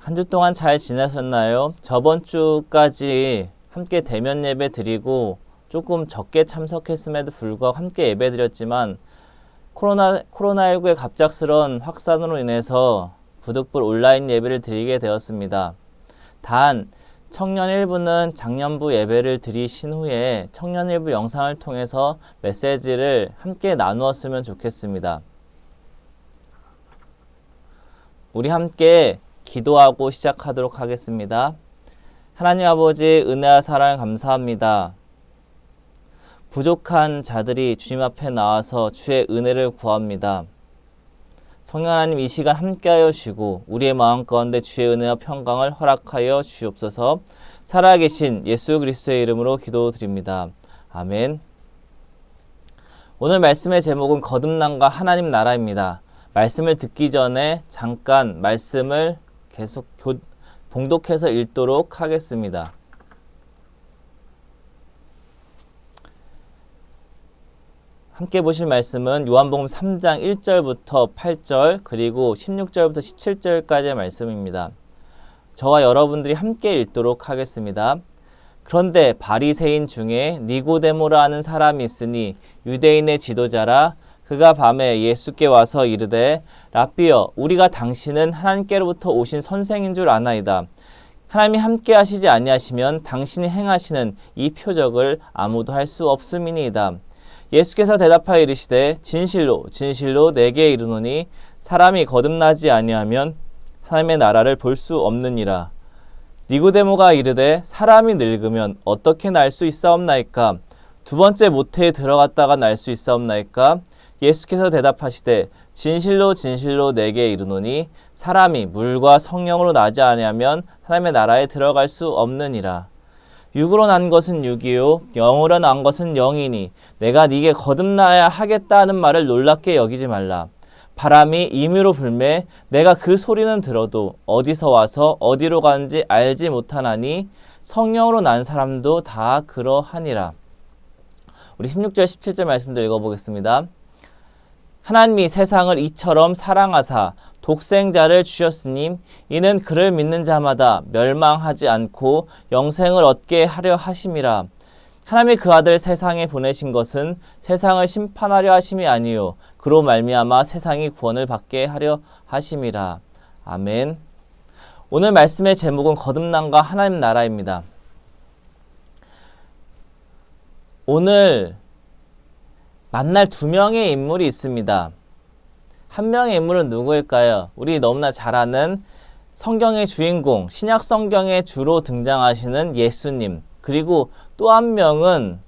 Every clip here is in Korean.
한 주 동안 잘 지내셨나요? 저번 주까지 함께 대면 예배 드리고 조금 적게 참석했음에도 불구하고 함께 예배 드렸지만 코로나19의 갑작스러운 확산으로 인해서 부득불 온라인 예배를 드리게 되었습니다. 단 청년 일부는 작년부 예배를 드리신 후에 청년 일부 영상을 통해서 메시지를 함께 나누었으면 좋겠습니다. 우리 함께 기도하고 시작하도록 하겠습니다. 하나님 아버지, 은혜와 사랑 감사합니다. 부족한 자들이 주님 앞에 나와서 주의 은혜를 구합니다. 성령 하나님, 이 시간 함께하여 주시고 우리의 마음 가운데 주의 은혜와 평강을 허락하여 주시옵소서. 살아계신 예수 그리스도의 이름으로 기도드립니다. 아멘. 오늘 말씀의 제목은 거듭남과 하나님 나라입니다. 말씀을 듣기 전에 잠깐 말씀을 계속 봉독해서 읽도록 하겠습니다. 함께 보실 말씀은 요한복음 3장 1절부터 8절 그리고 16절부터 17절까지의 말씀입니다. 저와 여러분들이 함께 읽도록 하겠습니다. 그런데 바리새인 중에 니고데모라 하는 사람이 있으니 유대인의 지도자라. 그가 밤에 예수께 와서 이르되 라삐여, 우리가 당신은 하나님께로부터 오신 선생인 줄 아나이다. 하나님이 함께 하시지 아니하시면 당신이 행하시는 이 표적을 아무도 할 수 없음이니이다. 예수께서 대답하여 이르시되 진실로 진실로 내게 이르노니 사람이 거듭나지 아니하면 하나님의 나라를 볼 수 없느니라. 니고데모가 이르되 사람이 늙으면 어떻게 날 수 있사옵나이까? 두 번째 모태에 들어갔다가 날 수 있사옵나이까? 예수께서 대답하시되 진실로 진실로 내게 이르노니 사람이 물과 성령으로 나지 아니하면 하나님의 나라에 들어갈 수 없느니라. 육으로 난 것은 육이요 영으로 난 것은 영이니 내가 네게 거듭나야 하겠다 하는 말을 놀랍게 여기지 말라. 바람이 임의로 불매 내가 그 소리는 들어도 어디서 와서 어디로 가는지 알지 못하나니 성령으로 난 사람도 다 그러하니라. 우리 16절 17절 말씀도 읽어보겠습니다. 하나님이 세상을 이처럼 사랑하사 독생자를 주셨으니 이는 그를 믿는 자마다 멸망하지 않고 영생을 얻게 하려 하심이라. 하나님이 그 아들 세상에 보내신 것은 세상을 심판하려 하심이 아니요 그로 말미암아 세상이 구원을 받게 하려 하심이라. 아멘. 오늘 말씀의 제목은 거듭남과 하나님 나라입니다. 오늘 만날 두 명의 인물이 있습니다. 한 명의 인물은 누구일까요? 우리 너무나 잘 아는 성경의 주인공, 신약 성경에 주로 등장하시는 예수님. 그리고 또 한 명은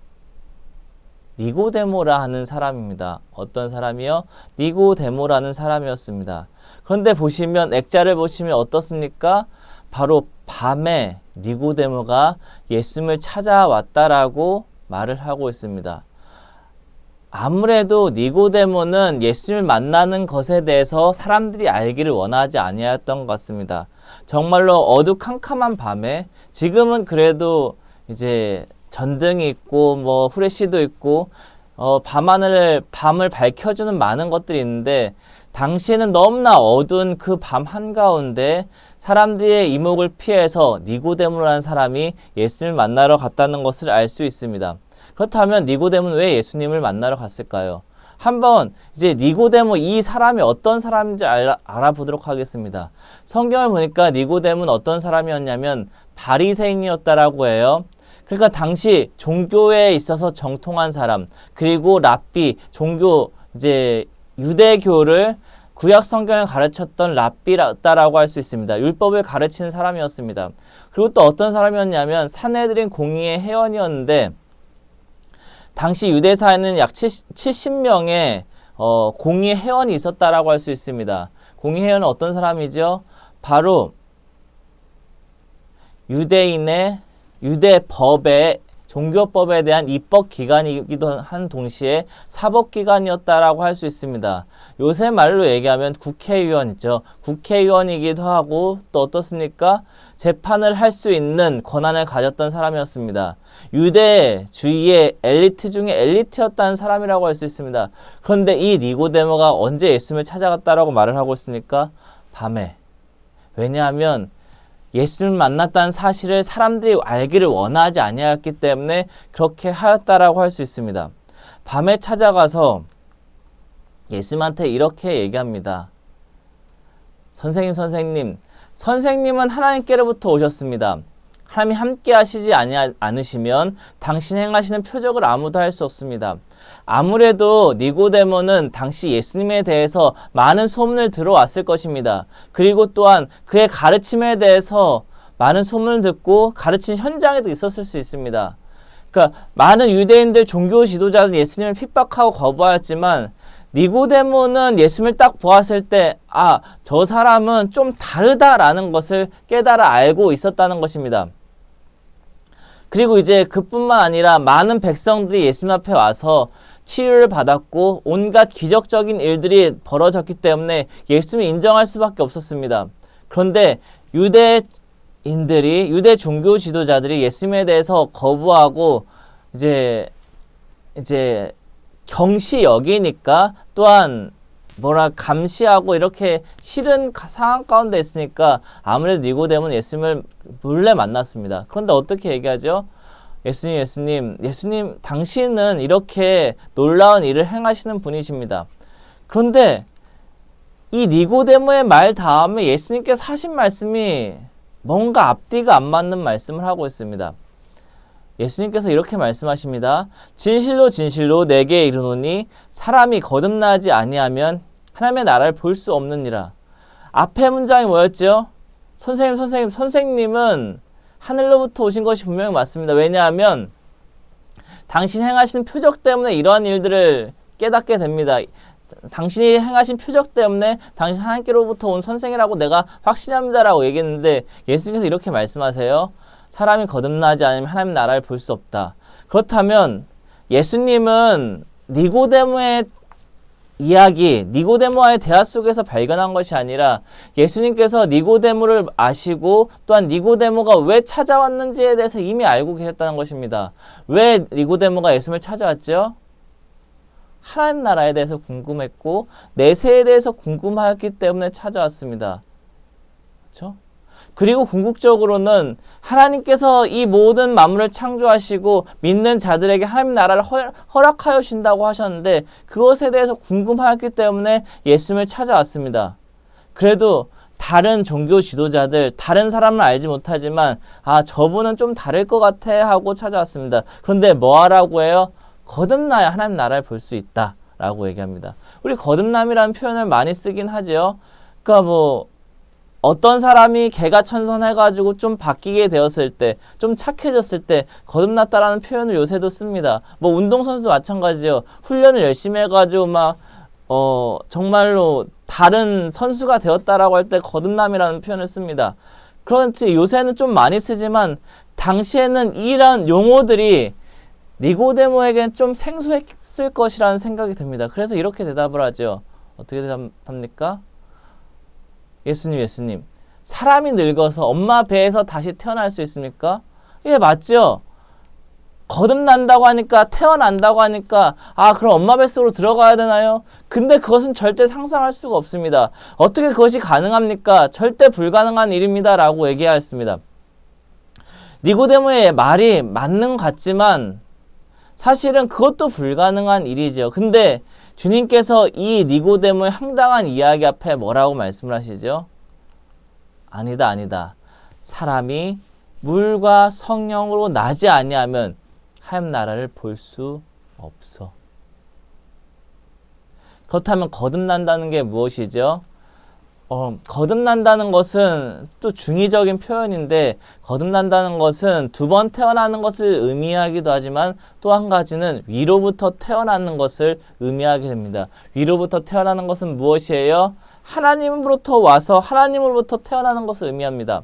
니고데모라 하는 사람입니다. 어떤 사람이요? 니고데모라는 사람이었습니다. 그런데 보시면 액자를 보시면 어떻습니까? 바로 밤에 니고데모가 예수님을 찾아왔다라고 말을 하고 있습니다. 아무래도 니고데모는 예수님을 만나는 것에 대해서 사람들이 알기를 원하지 아니하였던 것 같습니다. 정말로 어두캄캄한 밤에, 지금은 그래도 이제 전등이 있고 뭐 후레쉬도 있고 밤을 밝혀주는 많은 것들이 있는데, 당시에는 너무나 어두운 그 밤 한가운데 사람들의 이목을 피해서 니고데모라는 사람이 예수님을 만나러 갔다는 것을 알 수 있습니다. 그렇다면 니고데모는 왜 예수님을 만나러 갔을까요? 한번 이제 니고데모 이 사람이 어떤 사람인지 알아보도록 하겠습니다. 성경을 보니까 니고데모는 어떤 사람이었냐면 바리새인이었다라고 해요. 그러니까 당시 종교에 있어서 정통한 사람, 그리고 랍비, 종교 이제 유대교를 구약 성경을 가르쳤던 랍비라고 할 수 있습니다. 율법을 가르치는 사람이었습니다. 그리고 또 어떤 사람이었냐면 사내들인 공의의 회원이었는데, 당시 유대사에는 약 70명의 공의 회원이 있었다라고 할 수 있습니다. 공의 회원은 어떤 사람이죠? 바로 유대법의 종교법에 대한 입법기관이기도 한 동시에 사법기관이었다라고 할 수 있습니다. 요새 말로 얘기하면 국회의원이죠. 국회의원이기도 하고 또 어떻습니까? 재판을 할 수 있는 권한을 가졌던 사람이었습니다. 유대주의의 엘리트 중에 엘리트였다는 사람이라고 할 수 있습니다. 그런데 이 니고데모가 언제 예수님을 찾아갔다라고 말을 하고 있습니까? 밤에. 왜냐하면 예수님을 만났다는 사실을 사람들이 알기를 원하지 아니하였기 때문에 그렇게 하였다라고 할 수 있습니다. 밤에 찾아가서 예수님한테 이렇게 얘기합니다. 선생님은 하나님께로부터 오셨습니다. 하나님이 함께 하시지 않으시면 당신 행하시는 표적을 아무도 할 수 없습니다. 아무래도 니고데모는 당시 예수님에 대해서 많은 소문을 들어왔을 것입니다. 그리고 또한 그의 가르침에 대해서 많은 소문을 듣고 가르친 현장에도 있었을 수 있습니다. 그러니까 많은 유대인들 종교 지도자는 예수님을 핍박하고 거부하였지만 니고데모는 예수님을 딱 보았을 때 저 사람은 좀 다르다라는 것을 깨달아 알고 있었다는 것입니다. 그리고 이제 그뿐만 아니라 많은 백성들이 예수님 앞에 와서 치유를 받았고 온갖 기적적인 일들이 벌어졌기 때문에 예수님을 인정할 수밖에 없었습니다. 그런데 유대 종교 지도자들이 예수님에 대해서 거부하고 이제 경시 여기니까 또한 감시하고 이렇게 싫은 상황 가운데 있으니까 아무래도 니고데모는 예수님을 몰래 만났습니다. 그런데 어떻게 얘기하죠? 예수님, 당신은 이렇게 놀라운 일을 행하시는 분이십니다. 그런데 이 니고데모의 말 다음에 예수님께서 하신 말씀이 뭔가 앞뒤가 안 맞는 말씀을 하고 있습니다. 예수님께서 이렇게 말씀하십니다. 진실로 내게 이르노니 사람이 거듭나지 아니하면 하나님의 나라를 볼 수 없느니라. 앞에 문장이 뭐였죠? 선생님은 하늘로부터 오신 것이 분명히 맞습니다. 왜냐하면 당신이 행하신 표적 때문에 이러한 일들을 깨닫게 됩니다. 당신이 행하신 표적 때문에 당신 하나님께로부터 온 선생이라고 내가 확신합니다라고 얘기했는데 예수님께서 이렇게 말씀하세요. 사람이 거듭나지 않으면 하나님 나라를 볼 수 없다. 그렇다면 예수님은 니고데모의 이야기, 니고데모와의 대화 속에서 발견한 것이 아니라 예수님께서 니고데모를 아시고 또한 니고데모가 왜 찾아왔는지에 대해서 이미 알고 계셨다는 것입니다. 왜 니고데모가 예수님을 찾아왔죠? 하나님 나라에 대해서 궁금했고 내세에 대해서 궁금하였기 때문에 찾아왔습니다. 그렇죠? 그리고 궁극적으로는 하나님께서 이 모든 만물을 창조하시고 믿는 자들에게 하나님 나라를 허락하여 주신다고 하셨는데 그것에 대해서 궁금하였기 때문에 예수님을 찾아왔습니다. 그래도 다른 종교 지도자들, 다른 사람을 알지 못하지만 저분은 좀 다를 것 같아 하고 찾아왔습니다. 그런데 뭐 하라고 해요? 거듭나야 하나님 나라를 볼 수 있다 라고 얘기합니다. 우리 거듭남이라는 표현을 많이 쓰긴 하죠. 그러니까 어떤 사람이 개가천선해가지고 좀 바뀌게 되었을 때, 좀 착해졌을 때 거듭났다라는 표현을 요새도 씁니다. 운동선수도 마찬가지예요. 훈련을 열심히 해가지고 정말로 다른 선수가 되었다라고 할 때 거듭남이라는 표현을 씁니다. 그렇지 요새는 좀 많이 쓰지만 당시에는 이런 용어들이 니고데모에게는 좀 생소했을 것이라는 생각이 듭니다. 그래서 이렇게 대답을 하죠. 어떻게 대답합니까? 예수님, 사람이 늙어서 엄마 배에서 다시 태어날 수 있습니까? 예, 맞죠? 거듭난다고 하니까, 태어난다고 하니까, 그럼 엄마 뱃속으로 들어가야 되나요? 근데 그것은 절대 상상할 수가 없습니다. 어떻게 그것이 가능합니까? 절대 불가능한 일입니다. 라고 얘기하였습니다. 니고데모의 말이 맞는 것 같지만, 사실은 그것도 불가능한 일이죠. 근데 주님께서 이 니고데모의 황당한 이야기 앞에 뭐라고 말씀을 하시죠? 아니다. 사람이 물과 성령으로 나지 아니하면 하나님 나라를 볼 수 없어. 그렇다면 거듭난다는 게 무엇이죠? 거듭난다는 것은 또 중의적인 표현인데 거듭난다는 것은 두 번 태어나는 것을 의미하기도 하지만 또 한 가지는 위로부터 태어나는 것을 의미하게 됩니다. 위로부터 태어나는 것은 무엇이에요? 하나님으로부터 와서 하나님으로부터 태어나는 것을 의미합니다.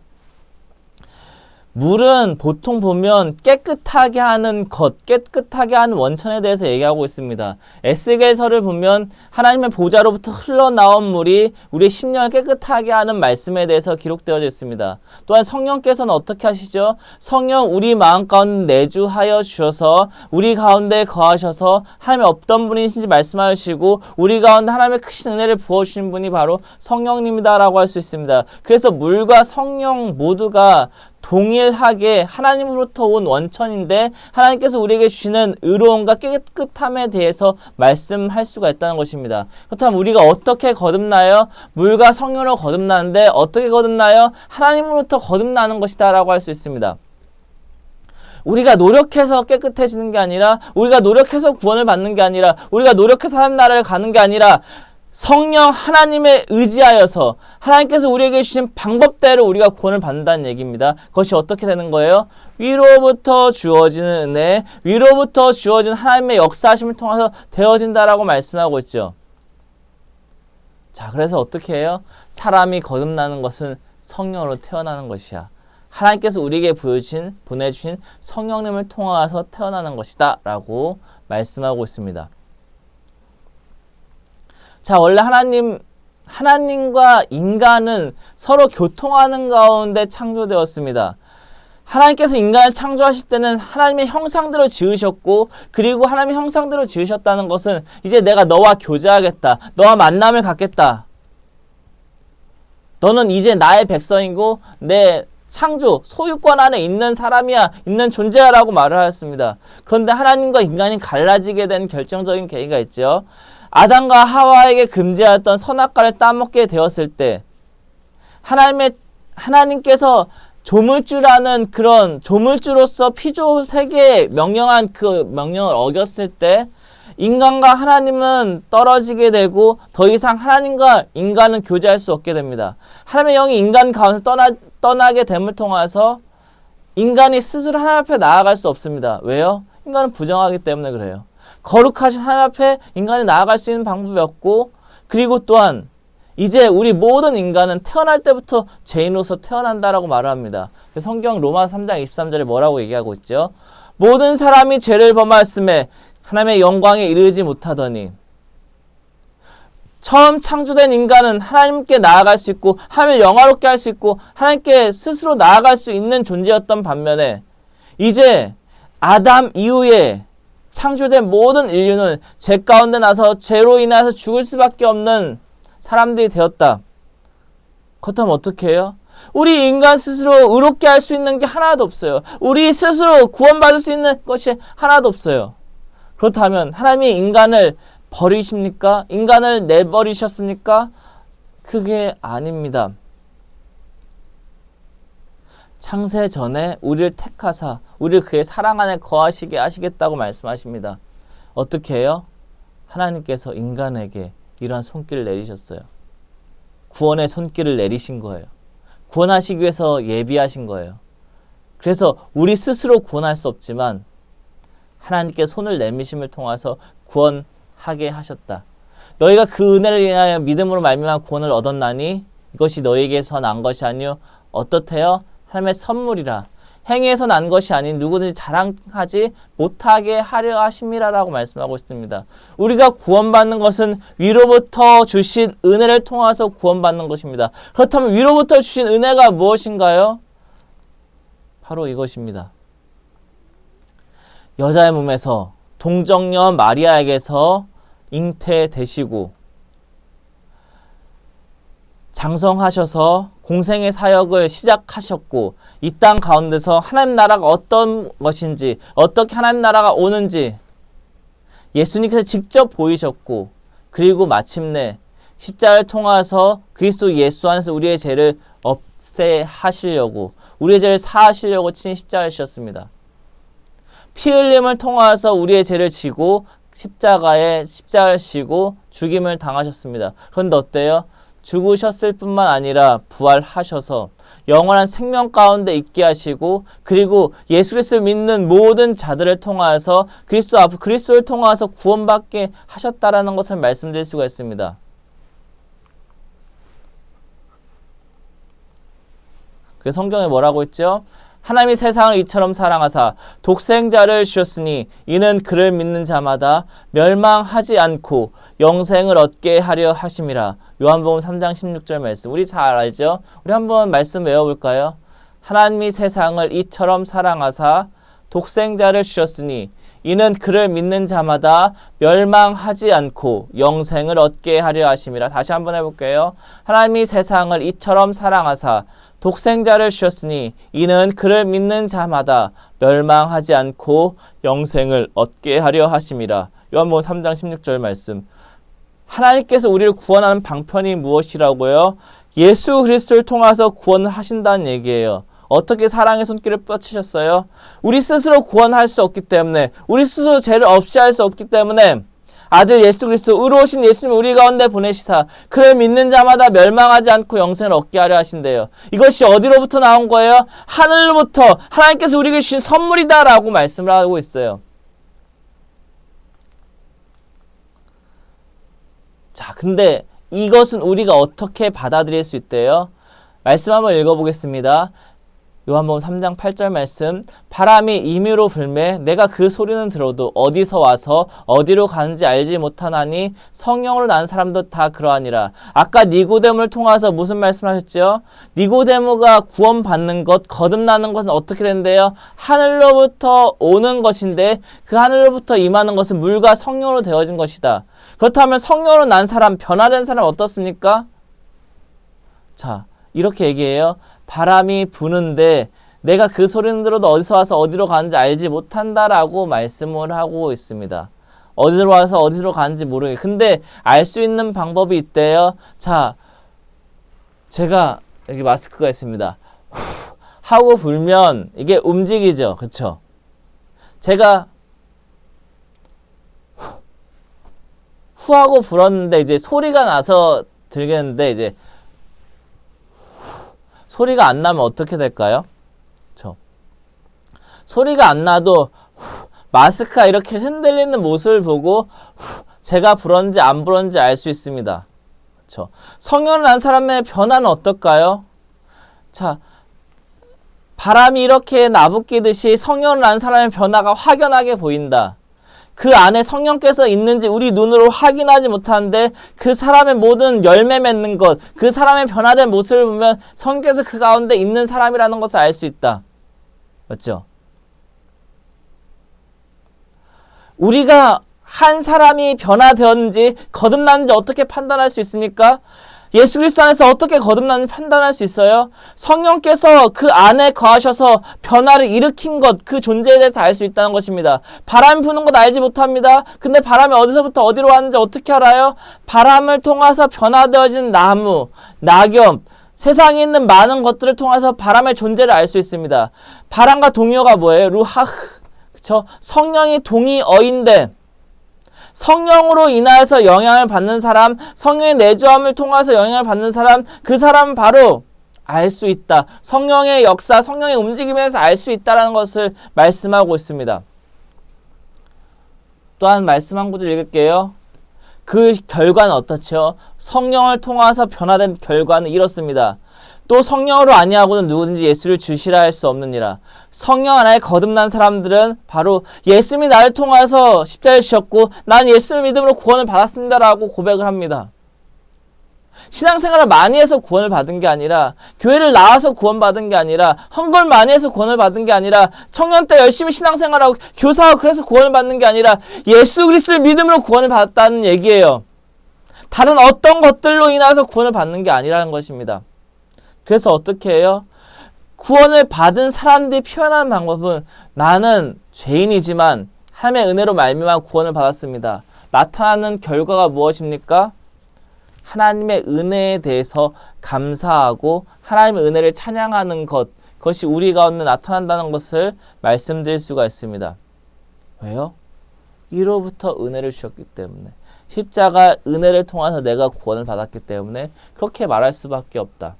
물은 보통 보면 깨끗하게 하는 것, 깨끗하게 하는 원천에 대해서 얘기하고 있습니다. 에스겔서를 보면 하나님의 보좌로부터 흘러나온 물이 우리의 심령을 깨끗하게 하는 말씀에 대해서 기록되어져 있습니다. 또한 성령께서는 어떻게 하시죠? 성령 우리 마음 가운데 내주하여 주셔서 우리 가운데 거하셔서 하나님의 어떤 분이신지 말씀하여 주시고 우리 가운데 하나님의 크신 은혜를 부어주신 분이 바로 성령님이다라고 할 수 있습니다. 그래서 물과 성령 모두가 동일하게 하나님으로부터 온 원천인데 하나님께서 우리에게 주시는 의로움과 깨끗함에 대해서 말씀할 수가 있다는 것입니다. 그렇다면 우리가 어떻게 거듭나요? 물과 성령으로 거듭나는데 어떻게 거듭나요? 하나님으로부터 거듭나는 것이다 라고 할 수 있습니다. 우리가 노력해서 깨끗해지는 게 아니라 우리가 노력해서 구원을 받는 게 아니라 우리가 노력해서 하나님 나라를 가는 게 아니라 성령 하나님에 의지하여서 하나님께서 우리에게 주신 방법대로 우리가 구원을 받는다는 얘기입니다. 그것이 어떻게 되는 거예요? 위로부터 주어지는 은혜, 위로부터 주어진 하나님의 역사하심을 통해서 되어진다라고 말씀하고 있죠. 자, 그래서 어떻게 해요? 사람이 거듭나는 것은 성령으로 태어나는 것이야. 하나님께서 우리에게 보내주신 성령님을 통해서 태어나는 것이다 라고 말씀하고 있습니다. 자, 원래 하나님과 인간은 서로 교통하는 가운데 창조되었습니다. 하나님께서 인간을 창조하실 때는 하나님의 형상대로 지으셨고, 그리고 하나님의 형상대로 지으셨다는 것은 이제 내가 너와 교제하겠다. 너와 만남을 갖겠다. 너는 이제 나의 백성이고 내 창조, 소유권 안에 있는 사람이야, 있는 존재야라고 말을 하였습니다. 그런데 하나님과 인간이 갈라지게 된 결정적인 계기가 있죠. 아담과 하와에게 금지하였던 선악과를 따먹게 되었을 때 하나님께서 조물주라는 그런 조물주로서 피조 세계에 명령한 그 명령을 어겼을 때 인간과 하나님은 떨어지게 되고 더 이상 하나님과 인간은 교제할 수 없게 됩니다. 하나님의 영이 인간 가운데서 떠나게 됨을 통해서 인간이 스스로 하나님 앞에 나아갈 수 없습니다. 왜요? 인간은 부정하기 때문에 그래요. 거룩하신 하나님 앞에 인간이 나아갈 수 있는 방법이 없고, 그리고 또한 이제 우리 모든 인간은 태어날 때부터 죄인으로서 태어난다라고 말을 합니다. 성경 로마서 3장 23절에 뭐라고 얘기하고 있죠? 모든 사람이 죄를 범하였음에 하나님의 영광에 이르지 못하더니, 처음 창조된 인간은 하나님께 나아갈 수 있고 하나님을 영화롭게 할 수 있고 하나님께 스스로 나아갈 수 있는 존재였던 반면에 이제 아담 이후에 창조된 모든 인류는 죄 가운데 나서 죄로 인해서 죽을 수밖에 없는 사람들이 되었다. 그렇다면 어떻게 해요? 우리 인간 스스로 의롭게 할 수 있는 게 하나도 없어요. 우리 스스로 구원받을 수 있는 것이 하나도 없어요. 그렇다면 하나님이 인간을 버리십니까? 인간을 내버리셨습니까? 그게 아닙니다. 창세 전에 우리를 택하사 우리를 그의 사랑 안에 거하시게 하시겠다고 말씀하십니다. 어떻게 해요? 하나님께서 인간에게 이러한 손길을 내리셨어요. 구원의 손길을 내리신 거예요. 구원하시기 위해서 예비하신 거예요. 그래서 우리 스스로 구원할 수 없지만 하나님께 손을 내미심을 통해서 구원하게 하셨다. 너희가 그 은혜를 인하여 믿음으로 말미암아 구원을 얻었나니 이것이 너희에게서 난 것이 아니요 어떻대요? 하나님의 선물이라. 행위에서 난 것이 아닌 누구든지 자랑하지 못하게 하려 하심이라라고 말씀하고 있습니다. 우리가 구원받는 것은 위로부터 주신 은혜를 통해서 구원받는 것입니다. 그렇다면 위로부터 주신 은혜가 무엇인가요? 바로 이것입니다. 여자의 몸에서 동정녀 마리아에게서 잉태되시고 장성하셔서 공생의 사역을 시작하셨고 이 땅 가운데서 하나님 나라가 어떤 것인지 어떻게 하나님 나라가 오는지 예수님께서 직접 보이셨고 그리고 마침내 십자가를 통해서 그리스도 예수 안에서 우리의 죄를 없애하시려고 우리의 죄를 사하시려고 친 십자가를 지셨습니다. 피 흘림을 통해서 우리의 죄를 지고 십자가를 지고 죽임을 당하셨습니다. 그런데 어때요? 죽으셨을 뿐만 아니라 부활하셔서 영원한 생명 가운데 있게 하시고 그리고 예수 그리스도를 믿는 모든 자들을 통하여서 그리스도를 통하여서 구원받게 하셨다라는 것을 말씀드릴 수가 있습니다. 그래서 성경에 뭐라고 있죠? 하나님이 세상을 이처럼 사랑하사 독생자를 주셨으니 이는 그를 믿는 자마다 멸망하지 않고 영생을 얻게 하려 하심이라. 요한복음 3장 16절 말씀. 우리 잘 알죠? 우리 한번 말씀 외워볼까요? 하나님이 세상을 이처럼 사랑하사 독생자를 주셨으니 이는 그를 믿는 자마다 멸망하지 않고 영생을 얻게 하려 하심이라. 다시 한번 해볼게요. 하나님이 세상을 이처럼 사랑하사 독생자를 주셨으니 이는 그를 믿는 자마다 멸망하지 않고 영생을 얻게 하려 하심이라. 요한복음 3장 16절 말씀. 하나님께서 우리를 구원하는 방편이 무엇이라고요? 예수 그리스도를 통해서 구원을 하신다는 얘기예요. 어떻게 사랑의 손길을 뻗치셨어요? 우리 스스로 구원할 수 없기 때문에, 우리 스스로 죄를 없이 할 수 없기 때문에 아들 예수 그리스도 의로우신 예수님 우리 가운데 보내시사 그를 믿는 자마다 멸망하지 않고 영생을 얻게 하려 하신대요. 이것이 어디로부터 나온 거예요? 하늘로부터 하나님께서 우리에게 주신 선물이다 라고 말씀을 하고 있어요. 자, 근데 이것은 우리가 어떻게 받아들일 수 있대요? 말씀 한번 읽어보겠습니다. 요한복음 3장 8절 말씀. 바람이 임의로 불매 내가 그 소리는 들어도 어디서 와서 어디로 가는지 알지 못하나니 성령으로 난 사람도 다 그러하니라. 아까 니고데모를 통해서 무슨 말씀하셨죠? 니고데모가 구원받는 것, 거듭나는 것은 어떻게 된대요? 하늘로부터 오는 것인데 그 하늘로부터 임하는 것은 물과 성령으로 되어진 것이다. 그렇다면 성령으로 난 사람, 변화된 사람 어떻습니까? 자, 이렇게 얘기해요. 바람이 부는데 내가 그 소리는 들어도 어디서 와서 어디로 가는지 알지 못한다라고 말씀을 하고 있습니다. 어디로 와서 어디로 가는지 모르게. 근데 알 수 있는 방법이 있대요. 자, 제가 여기 마스크가 있습니다. 하고 불면 이게 움직이죠. 그쵸? 제가 후 하고 불었는데 이제 소리가 나서 들겠는데 이제 소리가 안 나면 어떻게 될까요? 소리가 안 나도 마스크가 이렇게 흔들리는 모습을 보고 제가 불었는지 안 불었는지 알 수 있습니다. 그렇죠? 성령을 난 사람의 변화는 어떨까요? 자, 바람이 이렇게 나부끼듯이 성령을 난 사람의 변화가 확연하게 보인다. 그 안에 성령께서 있는지 우리 눈으로 확인하지 못하는데 그 사람의 모든 열매 맺는 것, 그 사람의 변화된 모습을 보면 성령께서 그 가운데 있는 사람이라는 것을 알 수 있다. 맞죠? 우리가 한 사람이 변화되었는지 거듭났는지 어떻게 판단할 수 있습니까? 예수 그리스도 안에서 어떻게 거듭났는지 판단할 수 있어요? 성령께서 그 안에 거하셔서 변화를 일으킨 것, 그 존재에 대해서 알 수 있다는 것입니다. 바람이 부는 것 알지 못합니다. 근데 바람이 어디서부터 어디로 왔는지 어떻게 알아요? 바람을 통해서 변화되어진 나무, 낙엽, 세상에 있는 많은 것들을 통해서 바람의 존재를 알 수 있습니다. 바람과 동의어가 뭐예요? 루하흐. 그쵸? 성령이 동의어인데 성령으로 인하여서 영향을 받는 사람, 성령의 내주함을 통해서 영향을 받는 사람, 그 사람은 바로 알 수 있다. 성령의 역사, 성령의 움직임에서 알 수 있다는 것을 말씀하고 있습니다. 또한 말씀 한 구절 읽을게요. 그 결과는 어떻죠? 성령을 통해서 변화된 결과는 이렇습니다. 또 성령으로 아니하고는 누구든지 예수를 주시라 할 수 없느니라. 성령 안에 거듭난 사람들은 바로 예수님이 나를 통해서 십자가에 주셨고 난 예수를 믿음으로 구원을 받았습니다라고 고백을 합니다. 신앙생활을 많이 해서 구원을 받은 게 아니라, 교회를 나와서 구원받은 게 아니라, 헌걸 많이 해서 구원을 받은 게 아니라, 청년 때 열심히 신앙생활하고 교사하고 그래서 구원을 받는 게 아니라 예수 그리스도를 믿음으로 구원을 받았다는 얘기예요. 다른 어떤 것들로 인해서 구원을 받는 게 아니라는 것입니다. 그래서 어떻게 해요? 구원을 받은 사람들이 표현하는 방법은 나는 죄인이지만 하나님의 은혜로 말미암아 구원을 받았습니다. 나타나는 결과가 무엇입니까? 하나님의 은혜에 대해서 감사하고 하나님의 은혜를 찬양하는 것, 그것이 우리 가운데 나타난다는 것을 말씀드릴 수가 있습니다. 왜요? 이로부터 은혜를 주셨기 때문에, 십자가 은혜를 통해서 내가 구원을 받았기 때문에 그렇게 말할 수밖에 없다.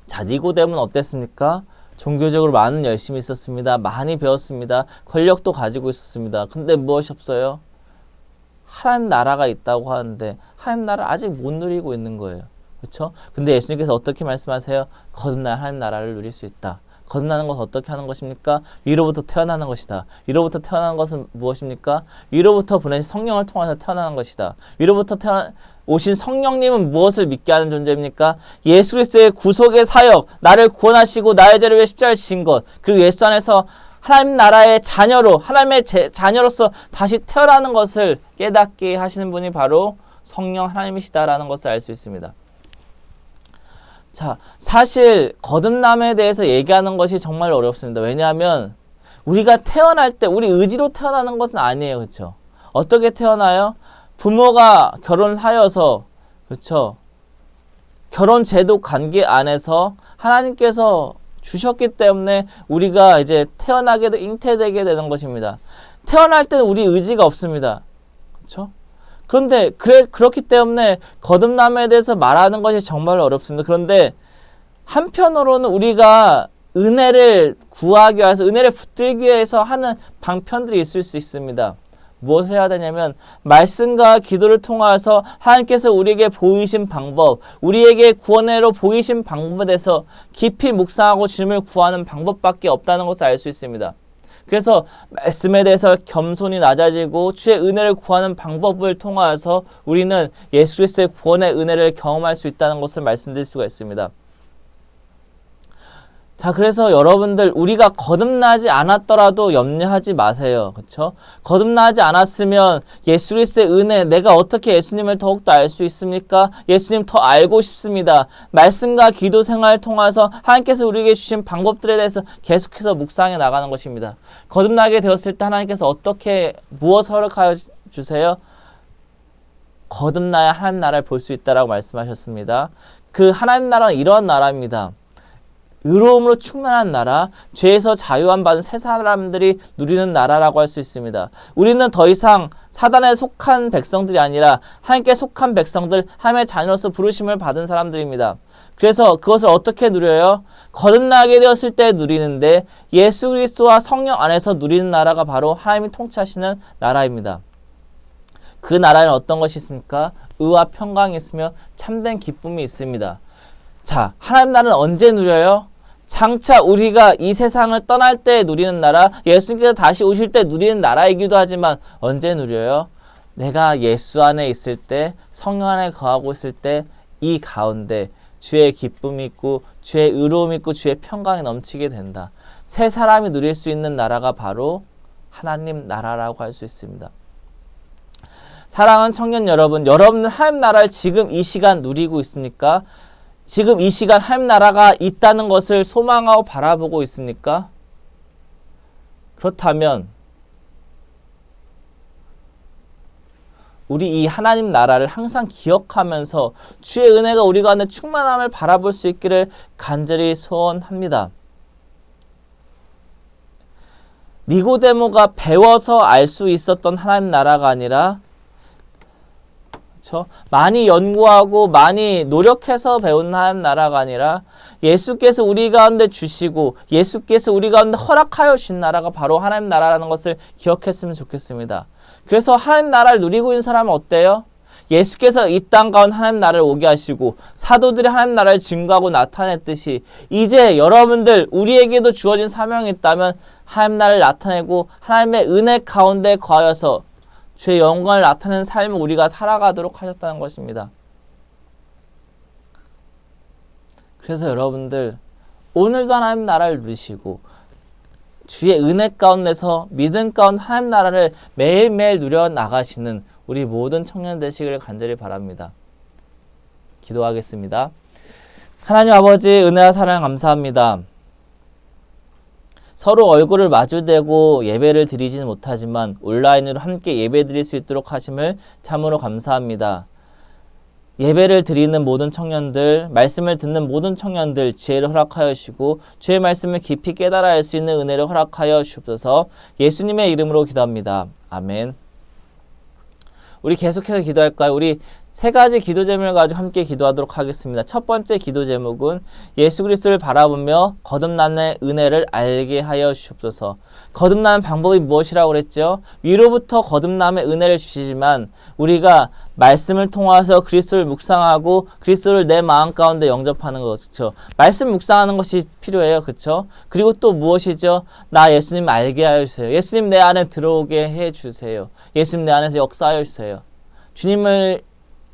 자, 니고데모는 어땠습니까? 종교적으로 많은 열심이 있었습니다. 많이 배웠습니다. 권력도 가지고 있었습니다. 근데 무엇이 없어요? 하나님 나라가 있다고 하는데 하나님 나라를 아직 못 누리고 있는 거예요. 그렇죠? 근데 예수님께서 어떻게 말씀하세요? 거듭나야 하나님 나라를 누릴 수 있다. 거듭나는 것은 어떻게 하는 것입니까? 위로부터 태어나는 것이다. 위로부터 태어나는 것은 무엇입니까? 위로부터 보내신 성령을 통해서 태어나는 것이다. 위로부터 오신 성령님은 무엇을 믿게 하는 존재입니까? 예수 그리스도의 구속의 사역, 나를 구원하시고 나의 죄를 위해 십자가에 지신 것, 그리고 예수 안에서 하나님 나라의 자녀로, 하나님의 자녀로서 다시 태어나는 것을 깨닫게 하시는 분이 바로 성령 하나님이시다라는 것을 알 수 있습니다. 자, 사실 거듭남에 대해서 얘기하는 것이 정말 어렵습니다. 왜냐하면 우리가 태어날 때 우리 의지로 태어나는 것은 아니에요. 그렇죠? 어떻게 태어나요? 부모가 결혼하여서, 그렇죠? 결혼 제도 관계 안에서 하나님께서 주셨기 때문에 우리가 이제 태어나게 잉태되게 되는 것입니다. 태어날 때는 우리 의지가 없습니다. 그렇죠? 그런데 그렇기 때문에 거듭남에 대해서 말하는 것이 정말 어렵습니다. 그런데 한편으로는 우리가 은혜를 구하기 위해서, 은혜를 붙들기 위해서 하는 방편들이 있을 수 있습니다. 무엇을 해야 되냐면 말씀과 기도를 통해서 하나님께서 우리에게 보이신 방법, 우리에게 구원으로 보이신 방법에 대해서 깊이 묵상하고 주님을 구하는 방법밖에 없다는 것을 알 수 있습니다. 그래서 말씀에 대해서 겸손히 낮아지고 주의 은혜를 구하는 방법을 통하여서 우리는 예수 그리스도의 구원의 은혜를 경험할 수 있다는 것을 말씀드릴 수가 있습니다. 자, 그래서 여러분들 우리가 거듭나지 않았더라도 염려하지 마세요. 그렇죠? 거듭나지 않았으면 예수 그리스도의 은혜, 내가 어떻게 예수님을 더욱더 알 수 있습니까? 예수님 더 알고 싶습니다. 말씀과 기도 생활을 통해서 하나님께서 우리에게 주신 방법들에 대해서 계속해서 묵상해 나가는 것입니다. 거듭나게 되었을 때 하나님께서 어떻게 무엇을 허락하여 주세요? 거듭나야 하나님 나라를 볼 수 있다라고 말씀하셨습니다. 그 하나님 나라는 이러한 나라입니다. 의로움으로 충만한 나라, 죄에서 자유함 받은 새 사람들이 누리는 나라라고 할 수 있습니다. 우리는 더 이상 사단에 속한 백성들이 아니라 하나님께 속한 백성들, 하나님의 자녀로서 부르심을 받은 사람들입니다. 그래서 그것을 어떻게 누려요? 거듭나게 되었을 때 누리는데 예수 그리스도와 성령 안에서 누리는 나라가 바로 하나님이 통치하시는 나라입니다. 그 나라에는 어떤 것이 있습니까? 의와 평강이 있으며 참된 기쁨이 있습니다. 자, 하나님 나라는 언제 누려요? 장차 우리가 이 세상을 떠날 때 누리는 나라, 예수님께서 다시 오실 때 누리는 나라이기도 하지만 언제 누려요? 내가 예수 안에 있을 때, 성령 안에 거하고 있을 때 이 가운데 주의 기쁨이 있고 주의 의로움이 있고 주의 평강이 넘치게 된다. 새 사람이 누릴 수 있는 나라가 바로 하나님 나라라고 할 수 있습니다. 사랑하는 청년 여러분, 여러분은 하나님 나라를 지금 이 시간 누리고 있습니까? 지금 이 시간 하나님 나라가 있다는 것을 소망하고 바라보고 있습니까? 그렇다면 우리 이 하나님 나라를 항상 기억하면서 주의 은혜가 우리 가운데 충만함을 바라볼 수 있기를 간절히 소원합니다. 니고데모가 배워서 알 수 있었던 하나님 나라가 아니라 많이 연구하고 많이 노력해서 배운 하나님 나라가 아니라 예수께서 우리 가운데 주시고 예수께서 우리 가운데 허락하여 주신 나라가 바로 하나님 나라라는 것을 기억했으면 좋겠습니다. 그래서 하나님 나라를 누리고 있는 사람은 어때요? 예수께서 이 땅 가운데 하나님 나라를 오게 하시고 사도들이 하나님 나라를 증거하고 나타냈듯이 이제 여러분들 우리에게도 주어진 사명이 있다면 하나님 나라를 나타내고 하나님의 은혜 가운데 거하여서 주의 영광을 나타내는 삶을 우리가 살아가도록 하셨다는 것입니다. 그래서 여러분들 오늘도 하나님 나라를 누리시고 주의 은혜 가운데서 믿음 가운데 하나님 나라를 매일매일 누려 나가시는 우리 모든 청년 되시기를 간절히 바랍니다. 기도하겠습니다. 하나님 아버지 은혜와 사랑 감사합니다. 서로 얼굴을 마주대고 예배를 드리지는 못하지만 온라인으로 함께 예배 드릴 수 있도록 하심을 참으로 감사합니다. 예배를 드리는 모든 청년들, 말씀을 듣는 모든 청년들 지혜를 허락하여 주시고 주의 말씀을 깊이 깨달아 알 수 있는 은혜를 허락하여 주옵소서. 예수님의 이름으로 기도합니다. 아멘. 우리 계속해서 기도할까요? 우리 세 가지 기도 제목을 가지고 함께 기도하도록 하겠습니다. 첫 번째 기도 제목은 예수 그리스도를 바라보며 거듭남의 은혜를 알게 하여 주시옵소서. 거듭나는 방법이 무엇이라고 그랬죠? 위로부터 거듭남의 은혜를 주시지만 우리가 말씀을 통해서 그리스도를 묵상하고 그리스도를 내 마음 가운데 영접하는 거죠. 말씀 묵상하는 것이 필요해요. 그렇죠? 그리고 또 무엇이죠? 나 예수님 알게 하여 주세요. 예수님 내 안에 들어오게 해 주세요. 예수님 내 안에서 역사하여 주세요. 주님을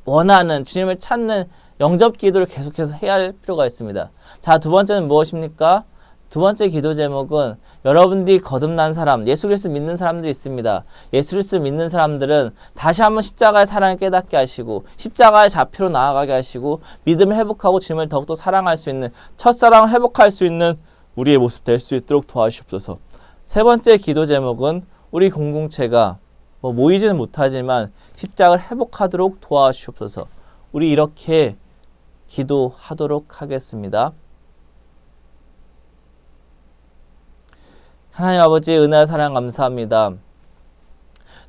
원하는, 주님을 찾는 영접 기도를 계속해서 해야 할 필요가 있습니다. 자, 두 번째는 무엇입니까? 두 번째 기도 제목은 여러분들이 거듭난 사람, 예수 그리스도 믿는 사람들이 있습니다. 예수 그리스도 믿는 사람들은 다시 한번 십자가의 사랑을 깨닫게 하시고 십자가의 좌표로 나아가게 하시고 믿음을 회복하고 주님을 더욱더 사랑할 수 있는, 첫사랑을 회복할 수 있는 우리의 모습 될 수 있도록 도와주시옵소서. 세 번째 기도 제목은 우리 공동체가 모이지는 못하지만 십자가를 회복하도록 도와주시옵소서. 우리 이렇게 기도하도록 하겠습니다. 하나님 아버지 은혜와 사랑 감사합니다.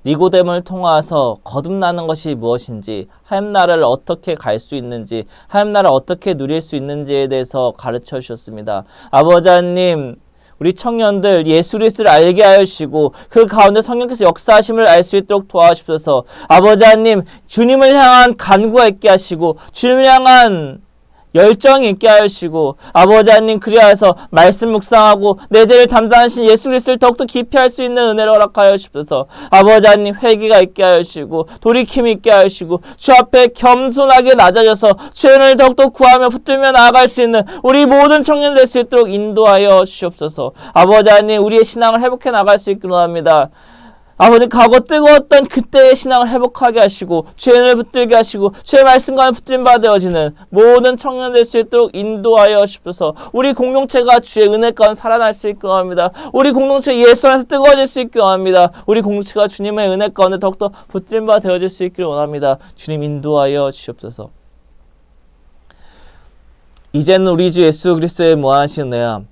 니고데모를 통해서 거듭나는 것이 무엇인지, 하나님 나라를 어떻게 갈 수 있는지, 하나님 나라를 어떻게 누릴 수 있는지에 대해서 가르쳐 주셨습니다. 아버지 하나님, 우리 청년들 예수 그리스도를 알게 하여 주시고 그 가운데 성령께서 역사하심을 알 수 있도록 도와주셔서 아버지 하나님 주님을 향한 간구가 있게 하시고 주님을 향한 열정이 있게 하시고 아버지 하나님 그리하여서 말씀 묵상하고 내 죄를 담당하신 예수 그리스도를 더욱더 깊이 할 수 있는 은혜를 허락하여 주셔서 아버지 하나님 회개가 있게 하시고 돌이킴이 있게 하시고 주 앞에 겸손하게 낮아져서 주의 은혜를 더욱더 구하며 붙들며 나아갈 수 있는 우리 모든 청년 될 수 있도록 인도하여 주시옵소서. 아버지 하나님 우리의 신앙을 회복해 나갈 수 있기로 합니다. 아버지 과거 뜨거웠던 그때의 신앙을 회복하게 하시고 주의 은혜를 붙들게 하시고 주의 말씀과 붙들림 받아지는 모든 청년 될 수 있도록 인도하여 주셔서 우리 공동체가 주의 은혜 가운데 살아날 수 있게 합니다. 우리 공동체 예수 안에서 뜨거워질 수 있게 합니다. 우리 공동체가 주님의 은혜 가운데 더욱더 붙들림 받아질 수 있기를 원합니다. 주님 인도하여 주시옵소서. 이제는 우리 주 예수 그리스도의 무한하신 은혜와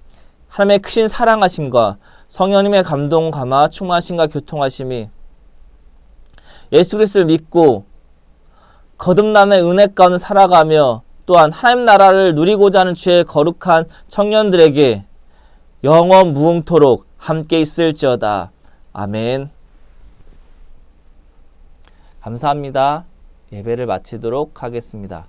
하나님의 크신 사랑하심과 성령님의 감동, 감화, 충만하심과 교통하심이 예수 그리스도를 믿고 거듭남의 은혜 가운데 살아가며 또한 하나님 나라를 누리고자 하는 주의 거룩한 청년들에게 영원 무궁토록 함께 있을지어다. 아멘. 감사합니다. 예배를 마치도록 하겠습니다.